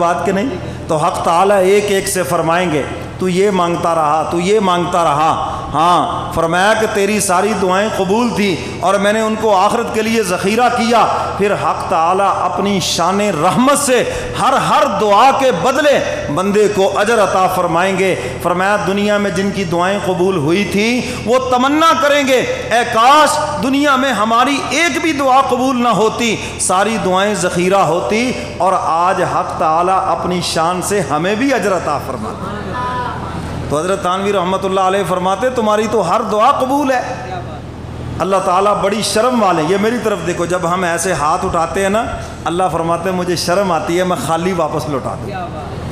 بات کہ نہیں؟ تو حق تعالیٰ ایک ایک سے فرمائیں گے تو یہ مانگتا رہا، تو یہ مانگتا رہا، ہاں فرمایا کہ تیری ساری دعائیں قبول تھی اور میں نے ان کو آخرت کے لیے ذخیرہ کیا۔ پھر حق تعالیٰ اپنی شان رحمت سے ہر دعا کے بدلے بندے کو اجر عطا فرمائیں گے۔ فرمایا دنیا میں جن کی دعائیں قبول ہوئی تھی وہ تمنا کریں گے اے کاش دنیا میں ہماری ایک بھی دعا قبول نہ ہوتی، ساری دعائیں ذخیرہ ہوتی، اور آج حق تعالیٰ اپنی شان سے ہمیں بھی اجر عطا فرماتا۔ تو حضرت تھانوی رحمۃ اللہ علیہ فرماتے تمہاری تو ہر دعا قبول ہے۔ اللہ تعالیٰ بڑی شرم والے، یہ میری طرف دیکھو، جب ہم ایسے ہاتھ اٹھاتے ہیں نا اللہ فرماتے ہیں مجھے شرم آتی ہے میں خالی واپس لوٹا دوں،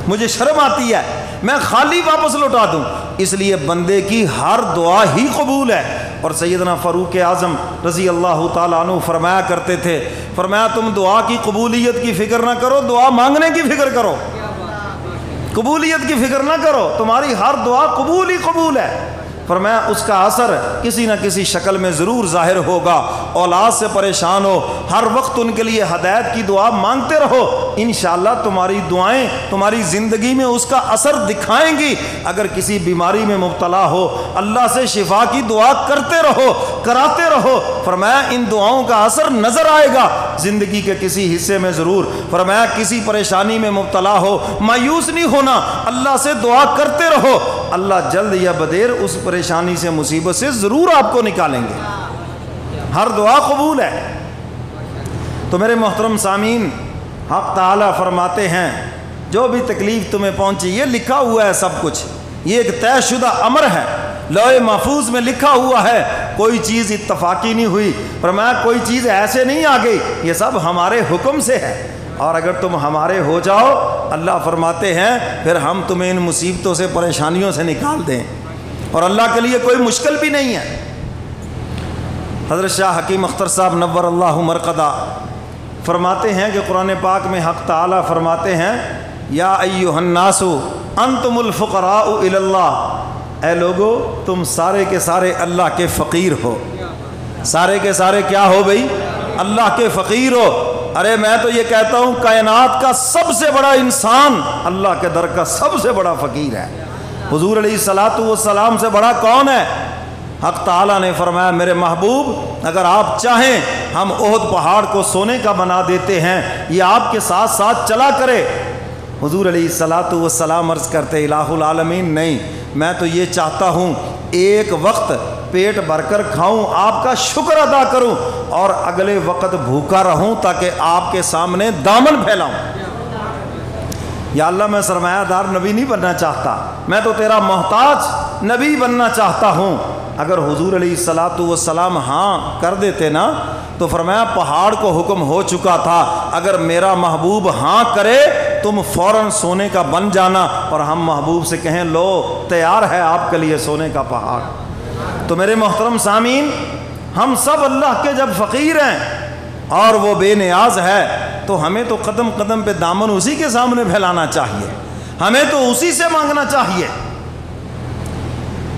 مجھے شرم آتی ہے میں خالی واپس لوٹا دوں، اس لیے بندے کی ہر دعا ہی قبول ہے۔ اور سیدنا فاروق اعظم رضی اللہ تعالیٰ عنہ فرمایا کرتے تھے، فرمایا تم دعا کی قبولیت کی فکر نہ کرو، دعا مانگنے کی فکر کرو، قبولیت کی فکر نہ کرو، تمہاری ہر دعا قبول ہی قبول ہے۔ فرمایا اس کا اثر کسی نہ کسی شکل میں ضرور ظاہر ہوگا۔ اولاد سے پریشان ہو ہر وقت ان کے لیے ہدایت کی دعا مانگتے رہو، انشاءاللہ تمہاری دعائیں تمہاری زندگی میں اس کا اثر دکھائیں گی۔ اگر کسی بیماری میں مبتلا ہو اللہ سے شفا کی دعا کرتے رہو، کراتے رہو، فرمایا ان دعاؤں کا اثر نظر آئے گا زندگی کے کسی حصے میں ضرور۔ فرمایا کسی پریشانی میں مبتلا ہو مایوس نہیں ہونا، اللہ سے دعا کرتے رہو، اللہ جلد یا بدیر اس پریشانی سے مصیبت سے ضرور آپ کو نکالیں گے، ہر دعا قبول ہے۔ تو میرے محترم سامعین، حق تعالیٰ فرماتے ہیں جو بھی تکلیف تمہیں پہنچی یہ لکھا ہوا ہے سب کچھ، یہ ایک طے شدہ امر ہے، لوح محفوظ میں لکھا ہوا ہے، کوئی چیز اتفاقی نہیں ہوئی، فرمایا کوئی چیز ایسے نہیں آ گئی، یہ سب ہمارے حکم سے ہے، اور اگر تم ہمارے ہو جاؤ اللہ فرماتے ہیں پھر ہم تمہیں ان مصیبتوں سے پریشانیوں سے نکال دیں، اور اللہ کے لیے کوئی مشکل بھی نہیں ہے۔ حضرت شاہ حکیم اختر صاحب نور اللہ مرقدہ فرماتے ہیں کہ قرآن پاک میں حق تعالیٰ فرماتے ہیں یا ایھا الناس انتم الفقراء الی اللہ، اے لوگو تم سارے کے سارے اللہ کے فقیر ہو، سارے کے سارے کیا ہو بھئی؟ اللہ کے فقیر ہو۔ ارے میں تو یہ کہتا ہوں کائنات کا سب سے بڑا انسان اللہ کے در کا سب سے بڑا فقیر ہے، حضور علیہ الصلاۃ والسلام سے بڑا کون ہے؟ حق تعالیٰ نے فرمایا میرے محبوب اگر آپ چاہیں ہم احد پہاڑ کو سونے کا بنا دیتے ہیں، یہ آپ کے ساتھ ساتھ چلا کرے۔ حضور علیہ الصلاۃ والسلام عرض کرتے الہ العالمین نہیں، میں تو یہ چاہتا ہوں ایک وقت پیٹ بھر کر کھاؤں آپ کا شکر ادا کروں اور اگلے وقت بھوکا رہوں تاکہ آپ کے سامنے دامن پھیلاؤں۔ یا اللہ میں سرمایہ دار نبی نہیں بننا چاہتا، میں تو تیرا محتاج نبی بننا چاہتا ہوں۔ اگر حضور علیہ الصلاۃ والسلام ہاں کر دیتے نا تو فرمایا پہاڑ کو حکم ہو چکا تھا اگر میرا محبوب ہاں کرے تم فوراً سونے کا بن جانا، اور ہم محبوب سے کہیں لو تیار ہے آپ کے لیے سونے کا پہاڑ۔ تو میرے محترم سامعین، ہم سب اللہ کے جب فقیر ہیں اور وہ بے نیاز ہے تو ہمیں تو قدم قدم پہ دامن اسی کے سامنے پھیلانا چاہیے، ہمیں تو اسی سے مانگنا چاہیے۔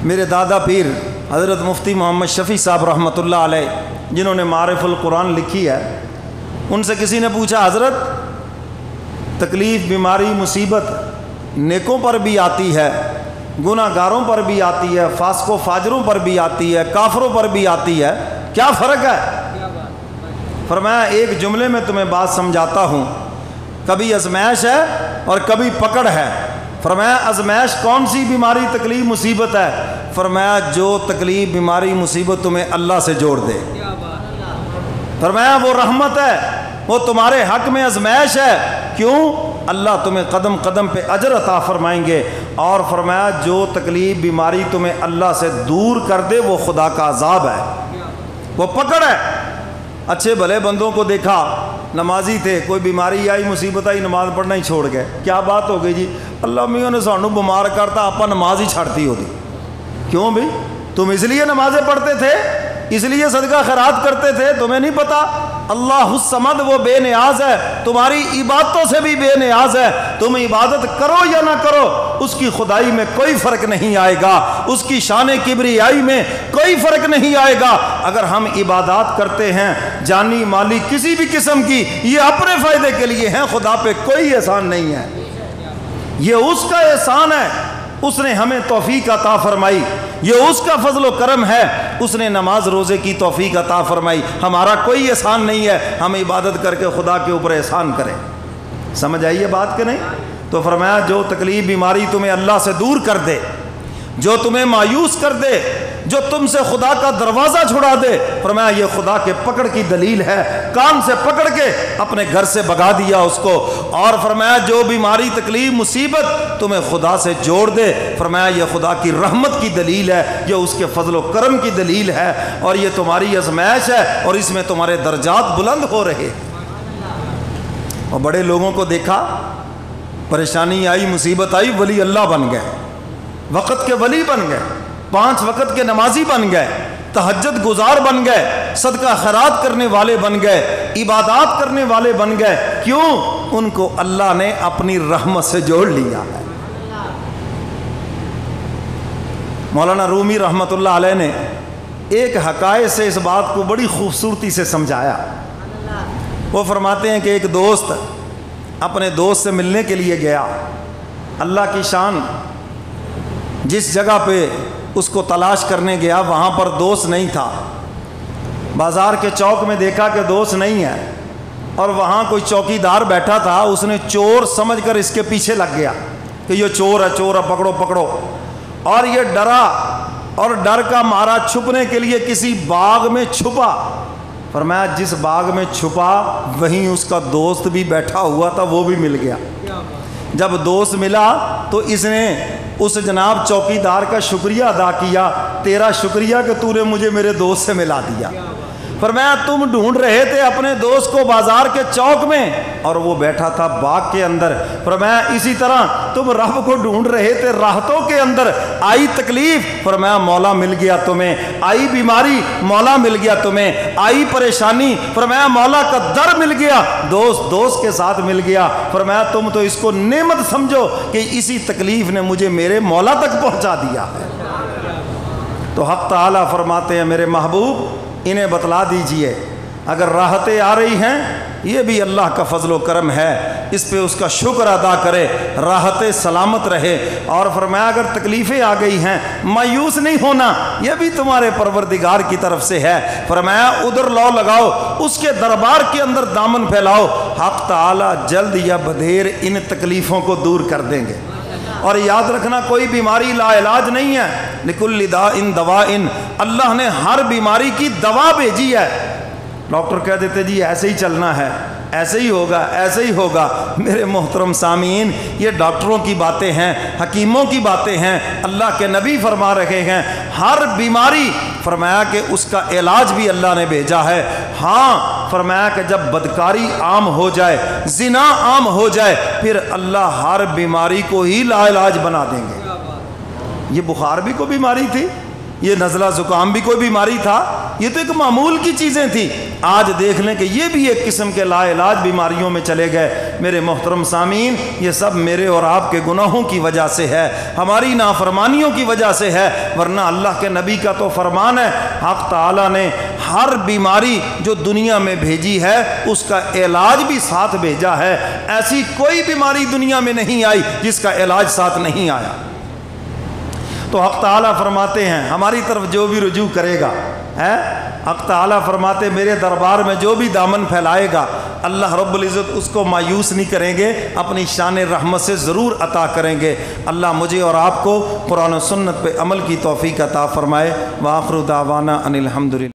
میرے دادا پیر حضرت مفتی محمد شفیع صاحب رحمۃ اللہ علیہ جنہوں نے معارف القرآن لکھی ہے، ان سے کسی نے پوچھا حضرت تکلیف بیماری مصیبت نیکوں پر بھی آتی ہے، گناہ گاروں پر بھی آتی ہے، فاسق و فاجروں پر بھی آتی ہے، کافروں پر بھی آتی ہے، کیا فرق ہے؟ فرمایا ایک جملے میں تمہیں بات سمجھاتا ہوں، کبھی ازمائش ہے اور کبھی پکڑ ہے۔ فرمایا ازمائش کون سی بیماری تکلیف مصیبت ہے؟ فرمایا جو تکلیف بیماری مصیبت تمہیں اللہ سے جوڑ دے۔ فرمایا وہ رحمت ہے، وہ تمہارے حق میں ازمائش ہے، کیوں؟ اللہ تمہیں قدم قدم پہ اجر عطا فرمائیں گے۔ اور فرمایا جو تکلیف بیماری تمہیں اللہ سے دور کر دے وہ خدا کا عذاب ہے، وہ پکڑ ہے۔ اچھے بھلے بندوں کو دیکھا نمازی تھے، کوئی بیماری آئی مصیبت آئی نماز پڑھنا ہی چھوڑ گئے، کیا بات ہو گئی جی؟ اللہ میاں نے سانو بیمار کرتا آپ نماز ہی چھڑتی ہوتی، کیوں بھی؟ تم اس لیے نمازیں پڑھتے تھے، اس لیے صدقہ خیرات کرتے تھے، تمہیں نہیں پتا اللہ الصمد وہ بے نیاز ہے، تمہاری عبادتوں سے بھی بے نیاز ہے، تم عبادت کرو یا نہ کرو اس کی خدائی میں کوئی فرق نہیں آئے گا، اس کی شان کبریائی میں کوئی فرق نہیں آئے گا۔ اگر ہم عبادات کرتے ہیں جانی مالی کسی بھی قسم کی، یہ اپنے فائدے کے لیے ہیں، خدا پہ کوئی احسان نہیں ہے۔ یہ اس کا احسان ہے، اس نے ہمیں توفیق عطا فرمائی، یہ اس کا فضل و کرم ہے، اس نے نماز روزے کی توفیق عطا فرمائی، ہمارا کوئی احسان نہیں ہے ہم عبادت کر کے خدا کے اوپر احسان کریں۔ سمجھ آئیے بات کہ نہیں؟ تو فرمایا جو تکلیف بیماری تمہیں اللہ سے دور کر دے، جو تمہیں مایوس کر دے، جو تم سے خدا کا دروازہ چھڑا دے، فرمایا یہ خدا کے پکڑ کی دلیل ہے، کان سے پکڑ کے اپنے گھر سے بھگا دیا اس کو۔ اور فرمایا جو بیماری تکلیف مصیبت تمہیں خدا سے جوڑ دے، فرمایا یہ خدا کی رحمت کی دلیل ہے، یہ اس کے فضل و کرم کی دلیل ہے، اور یہ تمہاری آزمائش ہے، اور اس میں تمہارے درجات بلند ہو رہے۔ اور بڑے لوگوں کو دیکھا، پریشانی آئی، مصیبت آئی، ولی اللہ بن گئے، وقت کے ولی بن گئے، 5 وقت کے نمازی بن گئے، تہجد گزار بن گئے، صدقہ خیرات کرنے والے بن گئے، عبادات کرنے والے بن گئے۔ کیوں؟ ان کو اللہ نے اپنی رحمت سے جوڑ لیا ہے۔ مولانا رومی رحمۃ اللہ علیہ نے ایک حکایت سے اس بات کو بڑی خوبصورتی سے سمجھایا۔ وہ فرماتے ہیں کہ ایک دوست اپنے دوست سے ملنے کے لیے گیا، اللہ کی شان جس جگہ پہ اس کو تلاش کرنے گیا وہاں پر دوست نہیں تھا، بازار کے چوک میں دیکھا کہ دوست نہیں ہے، اور وہاں کوئی چوکی دار بیٹھا تھا، اس نے چور سمجھ کر اس کے پیچھے لگ گیا کہ یہ چور ہے، چور ہے، پکڑو پکڑو، اور یہ ڈرا، اور ڈر کا مارا چھپنے کے لیے کسی باغ میں چھپا۔ فرمایا جس باغ میں چھپا وہیں اس کا دوست بھی بیٹھا ہوا تھا، وہ بھی مل گیا۔ جب دوست ملا تو اس نے اس جناب چوکی دار کا شکریہ ادا کیا، تیرا شکریہ کہ تو نے مجھے میرے دوست سے ملا دیا۔ فرمایا تم ڈھونڈ رہے تھے اپنے دوست کو بازار کے چوک میں، اور وہ بیٹھا تھا باغ کے اندر۔ فرمایا اسی طرح تم رب کو ڈھونڈ رہے تھے راحتوں کے اندر، آئی تکلیف، فرمایا مولا مل گیا تمہیں، آئی بیماری، مولا مل گیا تمہیں، آئی پریشانی، فرمایا مولا کا در مل گیا، دوست کے ساتھ مل گیا۔ فرمایا تم تو اس کو نعمت سمجھو کہ اسی تکلیف نے مجھے میرے مولا تک پہنچا دیا ہے۔ تو حق تعالیٰ فرماتے ہیں میرے محبوب انہیں بتلا دیجئے، اگر راحتیں آ رہی ہیں یہ بھی اللہ کا فضل و کرم ہے، اس پہ اس کا شکر ادا کرے، راحتیں سلامت رہے۔ اور فرمایا اگر تکلیفیں آ گئی ہیں مایوس نہیں ہونا، یہ بھی تمہارے پروردگار کی طرف سے ہے۔ فرمایا ادھر لو لگاؤ، اس کے دربار کے اندر دامن پھیلاؤ، حق تعالی جلد یا بدیر ان تکلیفوں کو دور کر دیں گے۔ اور یاد رکھنا کوئی بیماری لا علاج نہیں ہے، لکل داء دواء، اللہ نے ہر بیماری کی دوا بھیجی ہے۔ ڈاکٹر کہہ دیتے جی ایسے ہی چلنا ہے، ایسے ہی ہوگا، ایسے ہی ہوگا۔ میرے محترم سامعین یہ ڈاکٹروں کی باتیں ہیں، حکیموں کی باتیں ہیں، اللہ کے نبی فرما رہے ہیں ہر بیماری، فرمایا کہ اس کا علاج بھی اللہ نے بھیجا ہے۔ ہاں فرمایا کہ جب بدکاری عام ہو جائے، زنا عام ہو جائے، پھر اللہ ہر بیماری کو ہی لا علاج بنا دیں گے۔ یہ بخار بھی کوئی بیماری تھی، یہ نزلہ زکام بھی کوئی بیماری تھا، یہ تو ایک معمول کی چیزیں تھیں۔ آج دیکھ لیں کہ یہ بھی ایک قسم کے لا علاج بیماریوں میں چلے گئے۔ میرے محترم سامعین یہ سب میرے اور آپ کے گناہوں کی وجہ سے ہے، ہماری نافرمانیوں کی وجہ سے ہے، ورنہ اللہ کے نبی کا تو فرمان ہے، حق تعالیٰ نے ہر بیماری جو دنیا میں بھیجی ہے اس کا علاج بھی ساتھ بھیجا ہے۔ ایسی کوئی بیماری دنیا میں نہیں آئی جس کا علاج ساتھ نہیں آیا۔ تو حق تعالیٰ فرماتے ہیں ہماری طرف جو بھی رجوع کرے گا، حق تعالیٰ فرماتے میرے دربار میں جو بھی دامن پھیلائے گا اللہ رب العزت اس کو مایوس نہیں کریں گے، اپنی شان رحمت سے ضرور عطا کریں گے۔ اللہ مجھے اور آپ کو قرآن و سنت پہ عمل کی توفیق عطا فرمائے۔ وآخر دعوانا ان الحمدللہ۔